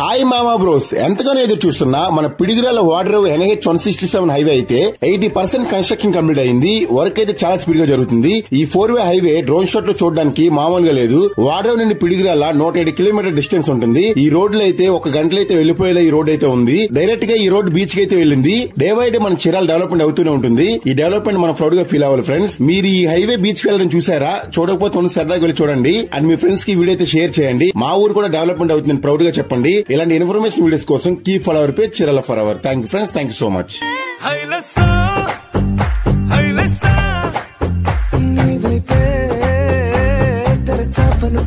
Hi మామా bros, ఎంతగానో ఎదురు చూస్తున్నా మన పిడిగిరాల వాడ్రేవ్ NH 167 హైవే అయితే 80% కన్స్ట్రక్షన్ కంప్లీట్ అయింది. వర్క్ అయితే చాలా స్పీడ్ గా జరుగుతుంది. ఈ 4-వే హైవే డ్రోన్ షాట్ లో చూడడానికి మామూలుగా లేదు. వాడ్రేవ్ నుండి పిడిగిరాల 107 కిలోమీటర్ డిస్టెన్స్ ఉంటుంది. ఈ రోడ్ లో అయితే ఒక గంటలో అయితే వెళ్లిపోయేలా ఈ రోడ్ అయితే ఉంది. డైరెక్ట్ గా ఈ రోడ్ బీచ్ కి అయితే వెళ్ళింది. డే బై డే మన చీరాల డెవలప్మెంట్ అవుతూనే ఉంటుంది. ఈ డెవలప్మెంట్ మనం ప్రౌడ్ గా ఫీల్ అవ్వాలి ఫ్రెండ్స్. మీరు ఈ హైవే బీచ్ కి వెళ్ళడం చూసారా? చూడకపోతే మనం సరదాగా వెళ్ళి చూడండి. అండ్ మీ ఫ్రెండ్స్ కి వీడియో అయితే షేర్ చేయండి. మా ఊరు కూడా డెవలప్మెంట్ అవుతుంది ప్రౌడ్ గా చెప్పండి. ఇలాంటి ఇన్ఫర్మేషన్ వీడియోస్ కోసం keep follow our page Chirala for hour. Thank you friends, thank you so much. నీ వైపే తెర చాపను